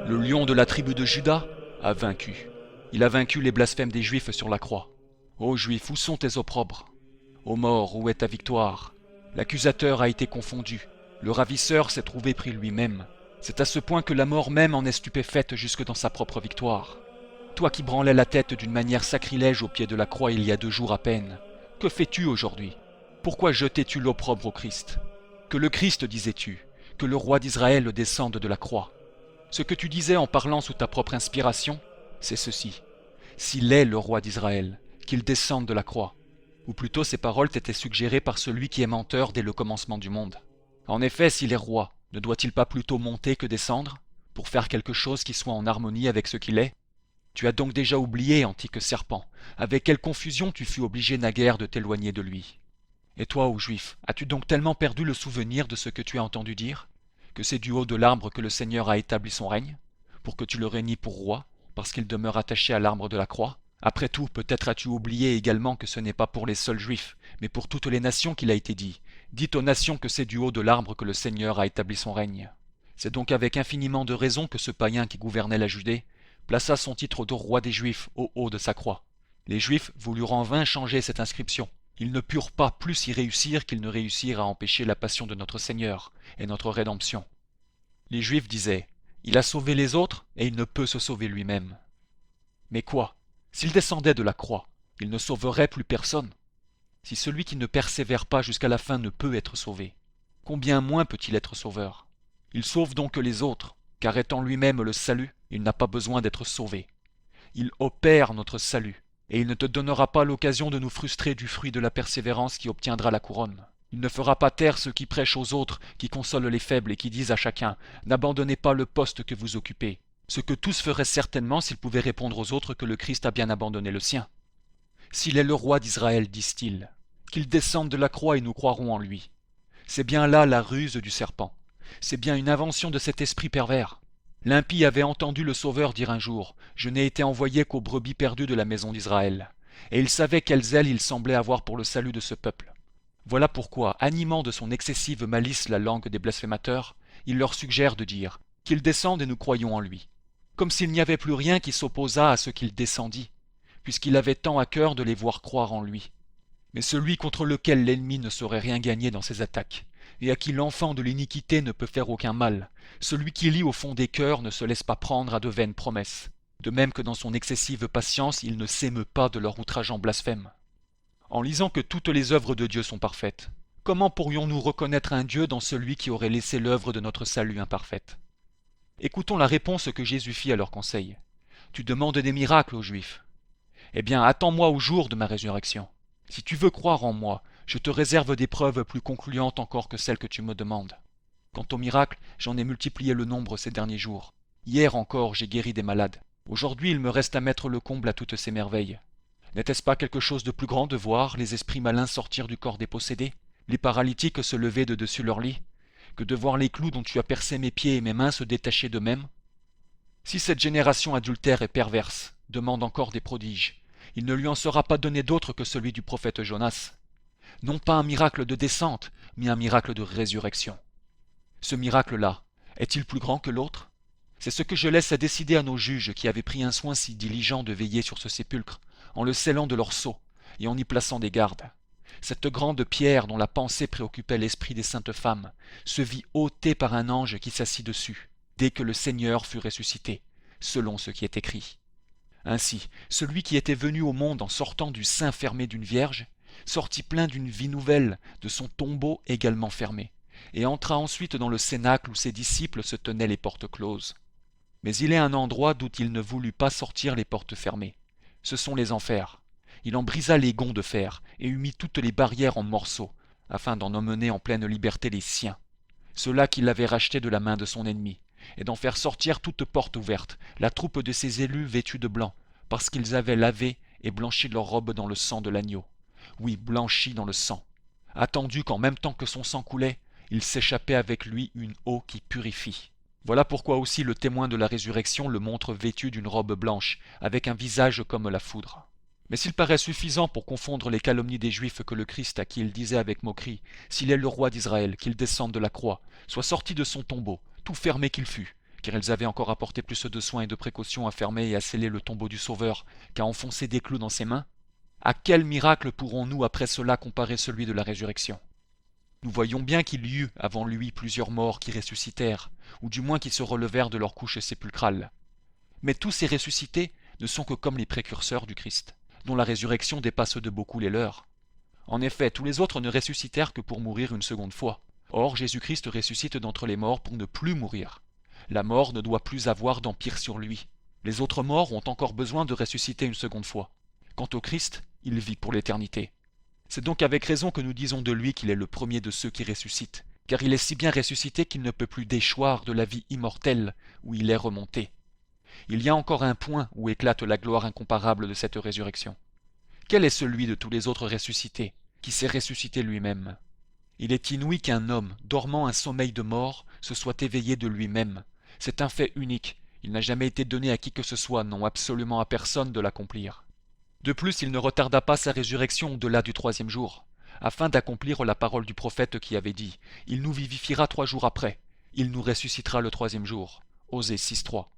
Le lion de la tribu de Juda a vaincu. Il a vaincu les blasphèmes des Juifs sur la croix. Ô Juifs, où sont tes opprobres? Ô mort, où est ta victoire? L'accusateur a été confondu. Le ravisseur s'est trouvé pris lui-même. C'est à ce point que la mort même en est stupéfaite jusque dans sa propre victoire. Toi qui branlais la tête d'une manière sacrilège au pied de la croix il y a 2 jours à peine, que fais-tu aujourd'hui? Pourquoi jetais-tu l'opprobre au Christ? Que le Christ, disais-tu, que le roi d'Israël descende de la croix. Ce que tu disais en parlant sous ta propre inspiration, c'est ceci. S'il est le roi d'Israël, qu'il descende de la croix. Ou plutôt ces paroles t'étaient suggérées par celui qui est menteur dès le commencement du monde. En effet, s'il est roi, ne doit-il pas plutôt monter que descendre, pour faire quelque chose qui soit en harmonie avec ce qu'il est? Tu as donc déjà oublié, antique serpent, avec quelle confusion tu fus obligé naguère de t'éloigner de lui. Et toi, ô Juif, as-tu donc tellement perdu le souvenir de ce que tu as entendu dire, que c'est du haut de l'arbre que le Seigneur a établi son règne, pour que tu le régnes pour roi, parce qu'il demeure attaché à l'arbre de la croix? Après tout, peut-être as-tu oublié également que ce n'est pas pour les seuls Juifs, mais pour toutes les nations qu'il a été dit. Dites aux nations que c'est du haut de l'arbre que le Seigneur a établi son règne. C'est donc avec infiniment de raison que ce païen qui gouvernait la Judée plaça son titre de roi des Juifs au haut de sa croix. Les Juifs voulurent en vain changer cette inscription. Ils ne purent pas plus y réussir qu'ils ne réussirent à empêcher la passion de notre Seigneur et notre rédemption. Les Juifs disaient, « Il a sauvé les autres et il ne peut se sauver lui-même. » Mais quoi? S'il descendait de la croix, il ne sauverait plus personne. Si celui qui ne persévère pas jusqu'à la fin ne peut être sauvé, combien moins peut-il être sauveur? Il sauve donc les autres, car étant lui-même le salut, il n'a pas besoin d'être sauvé. Il opère notre salut, et il ne te donnera pas l'occasion de nous frustrer du fruit de la persévérance qui obtiendra la couronne. Il ne fera pas taire ceux qui prêchent aux autres, qui consolent les faibles et qui disent à chacun « N'abandonnez pas le poste que vous occupez ». Ce que tous feraient certainement s'ils pouvaient répondre aux autres que le Christ a bien abandonné le sien. S'il est le roi d'Israël, disent-ils, qu'il descende de la croix et nous croirons en lui. C'est bien là la ruse du serpent. C'est bien une invention de cet esprit pervers. L'impie avait entendu le Sauveur dire un jour « Je n'ai été envoyé qu'aux brebis perdues de la maison d'Israël ». Et il savait quel zèle il semblait avoir pour le salut de ce peuple. Voilà pourquoi, animant de son excessive malice la langue des blasphémateurs, il leur suggère de dire « Qu'il descende et nous croyons en lui ». Comme s'il n'y avait plus rien qui s'opposât à ce qu'il descendit, puisqu'il avait tant à cœur de les voir croire en lui. Mais celui contre lequel l'ennemi ne saurait rien gagner dans ses attaques, et à qui l'enfant de l'iniquité ne peut faire aucun mal, celui qui lit au fond des cœurs ne se laisse pas prendre à de vaines promesses, de même que dans son excessive patience il ne s'émeut pas de leur outrageant blasphème. En lisant que toutes les œuvres de Dieu sont parfaites, comment pourrions-nous reconnaître un Dieu dans celui qui aurait laissé l'œuvre de notre salut imparfaite? Écoutons la réponse que Jésus fit à leur conseil. Tu demandes des miracles aux Juifs. Eh bien, attends-moi au jour de ma résurrection. Si tu veux croire en moi, je te réserve des preuves plus concluantes encore que celles que tu me demandes. Quant aux miracles, j'en ai multiplié le nombre ces derniers jours. Hier encore, j'ai guéri des malades. Aujourd'hui, il me reste à mettre le comble à toutes ces merveilles. N'était-ce pas quelque chose de plus grand de voir les esprits malins sortir du corps des possédés, les paralytiques se lever de dessus leur lit, que de voir les clous dont tu as percé mes pieds et mes mains se détacher d'eux-mêmes? Si cette génération adultère et perverse demande encore des prodiges, il ne lui en sera pas donné d'autre que celui du prophète Jonas. Non pas un miracle de descente, mais un miracle de résurrection. Ce miracle-là, est-il plus grand que l'autre? C'est ce que je laisse à décider à nos juges qui avaient pris un soin si diligent de veiller sur ce sépulcre, en le scellant de leur sceau et en y plaçant des gardes. Cette grande pierre dont la pensée préoccupait l'esprit des saintes femmes se vit ôtée par un ange qui s'assit dessus, dès que le Seigneur fut ressuscité, selon ce qui est écrit. Ainsi, celui qui était venu au monde en sortant du sein fermé d'une vierge, sortit plein d'une vie nouvelle de son tombeau également fermé, et entra ensuite dans le cénacle où ses disciples se tenaient les portes closes. Mais il est un endroit d'où il ne voulut pas sortir les portes fermées. Ce sont les enfers. Il en brisa les gonds de fer et eut mis toutes les barrières en morceaux, afin d'en emmener en pleine liberté les siens, ceux-là qu'il avait rachetés de la main de son ennemi, et d'en faire sortir toute porte ouverte, la troupe de ses élus vêtus de blanc, parce qu'ils avaient lavé et blanchi leurs robes dans le sang de l'agneau. Oui, blanchi dans le sang, attendu qu'en même temps que son sang coulait, il s'échappait avec lui une eau qui purifie. Voilà pourquoi aussi le témoin de la résurrection le montre vêtu d'une robe blanche, avec un visage comme la foudre. Mais s'il paraît suffisant pour confondre les calomnies des Juifs que le Christ, à qui il disait avec moquerie, s'il est le roi d'Israël, qu'il descende de la croix, soit sorti de son tombeau, tout fermé qu'il fût, car elles avaient encore apporté plus de soins et de précautions à fermer et à sceller le tombeau du Sauveur qu'à enfoncer des clous dans ses mains, à quel miracle pourrons-nous après cela comparer celui de la résurrection? Nous voyons bien qu'il y eut avant lui plusieurs morts qui ressuscitèrent, ou du moins qui se relevèrent de leur couche sépulcrale. Mais tous ces ressuscités ne sont que comme les précurseurs du Christ, dont la résurrection dépasse de beaucoup les leurs. En effet, tous les autres ne ressuscitèrent que pour mourir une seconde fois. Or, Jésus-Christ ressuscite d'entre les morts pour ne plus mourir. La mort ne doit plus avoir d'empire sur lui. Les autres morts ont encore besoin de ressusciter une seconde fois. Quant au Christ, il vit pour l'éternité. C'est donc avec raison que nous disons de lui qu'il est le premier de ceux qui ressuscitent, car il est si bien ressuscité qu'il ne peut plus déchoir de la vie immortelle où il est remonté. Il y a encore un point où éclate la gloire incomparable de cette résurrection. Quel est celui de tous les autres ressuscités, qui s'est ressuscité lui-même? Il est inouï qu'un homme, dormant un sommeil de mort, se soit éveillé de lui-même. C'est un fait unique, il n'a jamais été donné à qui que ce soit, non absolument à personne de l'accomplir. De plus, il ne retarda pas sa résurrection au-delà du 3e jour, afin d'accomplir la parole du prophète qui avait dit « Il nous vivifiera 3 jours après, il nous ressuscitera le 3e jour ». Osée 6.3.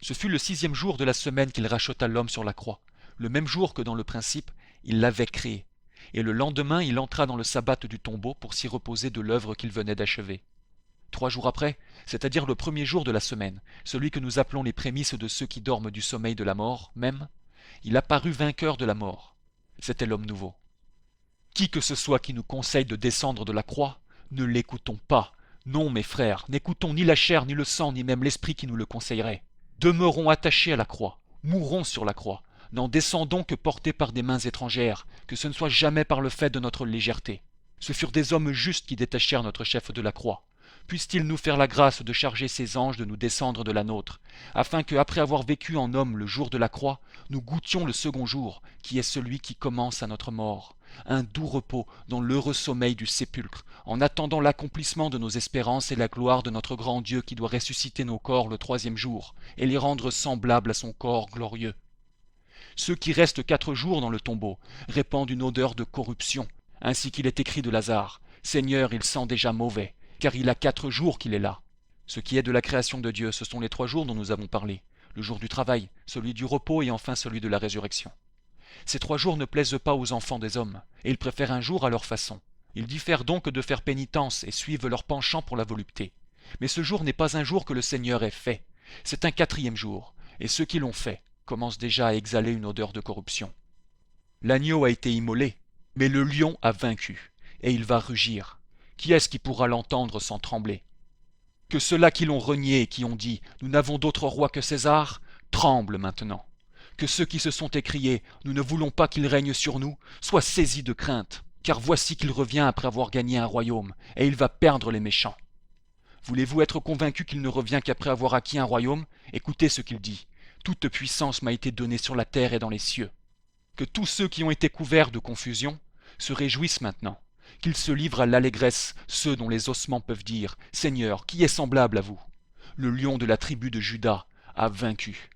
Ce fut le 6e jour de la semaine qu'il racheta l'homme sur la croix, le même jour que dans le principe, il l'avait créé. Et le lendemain, il entra dans le sabbat du tombeau pour s'y reposer de l'œuvre qu'il venait d'achever. 3 jours après, c'est-à-dire le 1er jour de la semaine, celui que nous appelons les prémices de ceux qui dorment du sommeil de la mort même, il apparut vainqueur de la mort. C'était l'homme nouveau. Qui que ce soit qui nous conseille de descendre de la croix, ne l'écoutons pas. Non, mes frères, n'écoutons ni la chair, ni le sang, ni même l'esprit qui nous le conseillerait. Demeurons attachés à la croix, mourrons sur la croix, n'en descendons que portés par des mains étrangères, que ce ne soit jamais par le fait de notre légèreté. Ce furent des hommes justes qui détachèrent notre chef de la croix. Puisse-t-il nous faire la grâce de charger ses anges de nous descendre de la nôtre, afin que, après avoir vécu en homme le jour de la croix, nous goûtions le second jour, qui est celui qui commence à notre mort, un doux repos dans l'heureux sommeil du sépulcre, en attendant l'accomplissement de nos espérances et la gloire de notre grand Dieu qui doit ressusciter nos corps le 3e jour, et les rendre semblables à son corps glorieux. Ceux qui restent 4 jours dans le tombeau répandent une odeur de corruption, ainsi qu'il est écrit de Lazare, « Seigneur, il sent déjà mauvais ». Car il a 4 jours qu'il est là. Ce qui est de la création de Dieu, ce sont les 3 jours dont nous avons parlé, le jour du travail, celui du repos et enfin celui de la résurrection. Ces 3 jours ne plaisent pas aux enfants des hommes, et ils préfèrent un jour à leur façon. Ils diffèrent donc de faire pénitence et suivent leur penchant pour la volupté. Mais ce jour n'est pas un jour que le Seigneur ait fait, c'est un 4e jour, et ceux qui l'ont fait commencent déjà à exhaler une odeur de corruption. L'agneau a été immolé, mais le lion a vaincu, et il va rugir. Qui est-ce qui pourra l'entendre sans trembler? Que ceux-là qui l'ont renié et qui ont dit « Nous n'avons d'autre roi que César » tremblent maintenant. Que ceux qui se sont écriés « Nous ne voulons pas qu'il règne sur nous » soient saisis de crainte, car voici qu'il revient après avoir gagné un royaume, et il va perdre les méchants. Voulez-vous être convaincus qu'il ne revient qu'après avoir acquis un royaume? Écoutez ce qu'il dit. « Toute puissance m'a été donnée sur la terre et dans les cieux. » Que tous ceux qui ont été couverts de confusion se réjouissent maintenant. Qu'ils se livrent à l'allégresse, ceux dont les ossements peuvent dire « Seigneur, qui est semblable à vous ?» Le lion de la tribu de Juda a vaincu.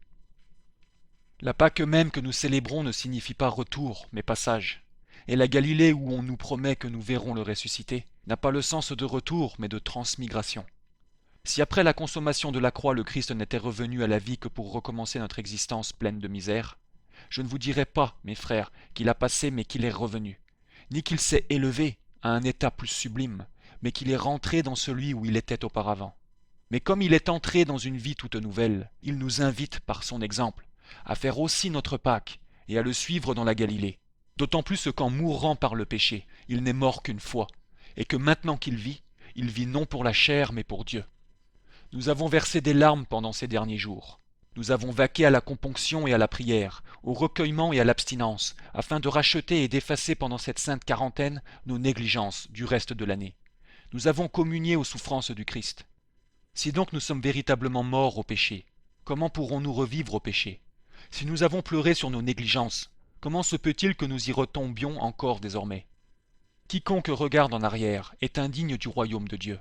La Pâque même que nous célébrons ne signifie pas retour, mais passage. Et la Galilée où on nous promet que nous verrons le ressuscité n'a pas le sens de retour, mais de transmigration. Si après la consommation de la croix le Christ n'était revenu à la vie que pour recommencer notre existence pleine de misère, je ne vous dirai pas, mes frères, qu'il a passé mais qu'il est revenu, ni qu'il s'est élevé à un état plus sublime, mais qu'il est rentré dans celui où il était auparavant. Mais comme il est entré dans une vie toute nouvelle, il nous invite, par son exemple, à faire aussi notre Pâque et à le suivre dans la Galilée, d'autant plus qu'en mourant par le péché, il n'est mort qu'une fois, et que maintenant qu'il vit, il vit non pour la chair mais pour Dieu. Nous avons versé des larmes pendant ces derniers jours. Nous avons vaqué à la componction et à la prière, au recueillement et à l'abstinence, afin de racheter et d'effacer pendant cette sainte quarantaine nos négligences du reste de l'année. Nous avons communié aux souffrances du Christ. Si donc nous sommes véritablement morts au péché, comment pourrons-nous revivre au péché? Si nous avons pleuré sur nos négligences, comment se peut-il que nous y retombions encore désormais? Quiconque regarde en arrière est indigne du royaume de Dieu.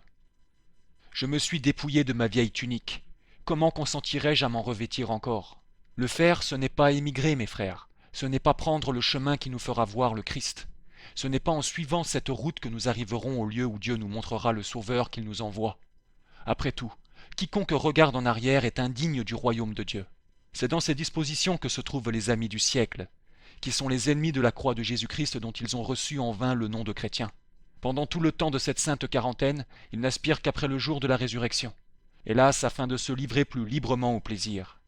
Je me suis dépouillé de ma vieille tunique. Comment consentirais-je à m'en revêtir encore? Le faire, ce n'est pas émigrer, mes frères. Ce n'est pas prendre le chemin qui nous fera voir le Christ. Ce n'est pas en suivant cette route que nous arriverons au lieu où Dieu nous montrera le Sauveur qu'il nous envoie. Après tout, Quiconque regarde en arrière est indigne du royaume de Dieu. C'est dans ces dispositions que se trouvent les amis du siècle, qui sont les ennemis de la croix de Jésus-Christ dont ils ont reçu en vain le nom de chrétiens. Pendant tout le temps de cette sainte quarantaine, ils n'aspirent qu'après le jour de la résurrection, hélas, afin de se livrer plus librement au plaisir.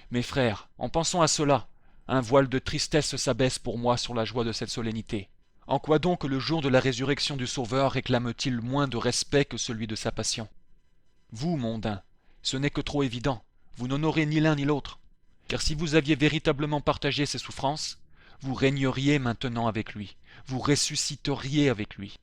Mes frères, en pensant à cela, un voile de tristesse s'abaisse pour moi sur la joie de cette solennité. En quoi donc le jour de la résurrection du Sauveur réclame-t-il moins de respect que celui de sa passion? Vous, mondains, ce n'est que trop évident, vous n'honorez ni l'un ni l'autre, car si vous aviez véritablement partagé ses souffrances, vous régneriez maintenant avec lui, vous ressusciteriez avec lui.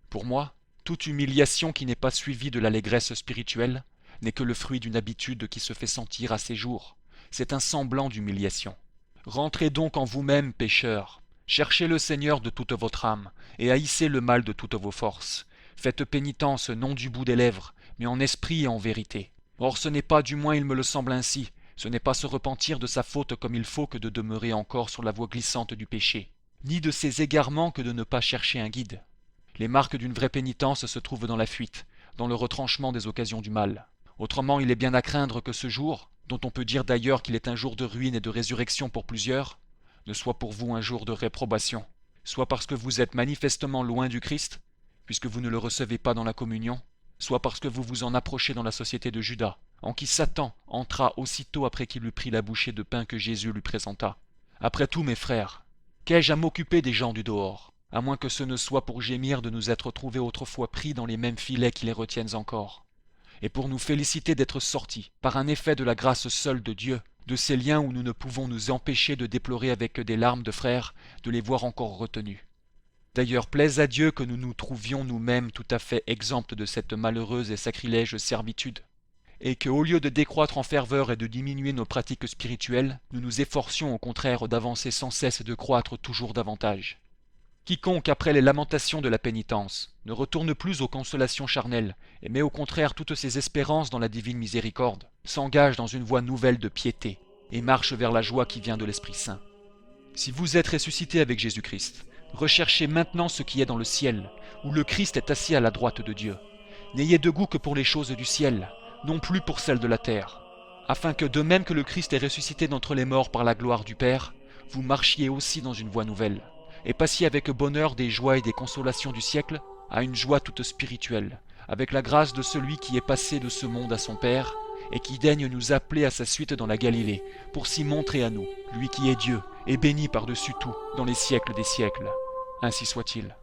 Pour moi, toute humiliation qui n'est pas suivie de l'allégresse spirituelle n'est que le fruit d'une habitude qui se fait sentir à ses jours. C'est un semblant d'humiliation. Rentrez donc en vous-même, pécheurs. Cherchez le Seigneur de toute votre âme, et haïssez le mal de toutes vos forces. Faites pénitence non du bout des lèvres, mais en esprit et en vérité. Or ce n'est pas, du moins il me le semble ainsi, ce n'est pas se repentir de sa faute comme il faut que de demeurer encore sur la voie glissante du péché, ni de ses égarements que de ne pas chercher un guide. Les marques d'une vraie pénitence se trouvent dans la fuite, dans le retranchement des occasions du mal. Autrement, il est bien à craindre que ce jour, dont on peut dire d'ailleurs qu'il est un jour de ruine et de résurrection pour plusieurs, ne soit pour vous un jour de réprobation, soit parce que vous êtes manifestement loin du Christ, puisque vous ne le recevez pas dans la communion, soit parce que vous vous en approchez dans la société de Judas, en qui Satan entra aussitôt après qu'il eut pris la bouchée de pain que Jésus lui présenta. Après tout, mes frères, qu'ai-je à m'occuper des gens du dehors, à moins que ce ne soit pour gémir de nous être trouvés autrefois pris dans les mêmes filets qui les retiennent encore, et pour nous féliciter d'être sortis, par un effet de la grâce seule de Dieu, de ces liens où nous ne pouvons nous empêcher de déplorer avec des larmes de frères de les voir encore retenus. D'ailleurs, plaise à Dieu que nous nous trouvions nous-mêmes tout à fait exempts de cette malheureuse et sacrilège servitude, et que, au lieu de décroître en ferveur et de diminuer nos pratiques spirituelles, nous nous efforcions au contraire d'avancer sans cesse et de croître toujours davantage. Quiconque, après les lamentations de la pénitence, ne retourne plus aux consolations charnelles, et met au contraire toutes ses espérances dans la divine miséricorde, s'engage dans une voie nouvelle de piété, et marche vers la joie qui vient de l'Esprit Saint. Si vous êtes ressuscité avec Jésus-Christ, recherchez maintenant ce qui est dans le ciel, où le Christ est assis à la droite de Dieu. N'ayez de goût que pour les choses du ciel, non plus pour celles de la terre, afin que, de même que le Christ est ressuscité d'entre les morts par la gloire du Père, vous marchiez aussi dans une voie nouvelle, et passiez avec bonheur des joies et des consolations du siècle à une joie toute spirituelle, avec la grâce de celui qui est passé de ce monde à son Père, et qui daigne nous appeler à sa suite dans la Galilée, pour s'y montrer à nous, lui qui est Dieu, et béni par-dessus tout, dans les siècles des siècles. Ainsi soit-il.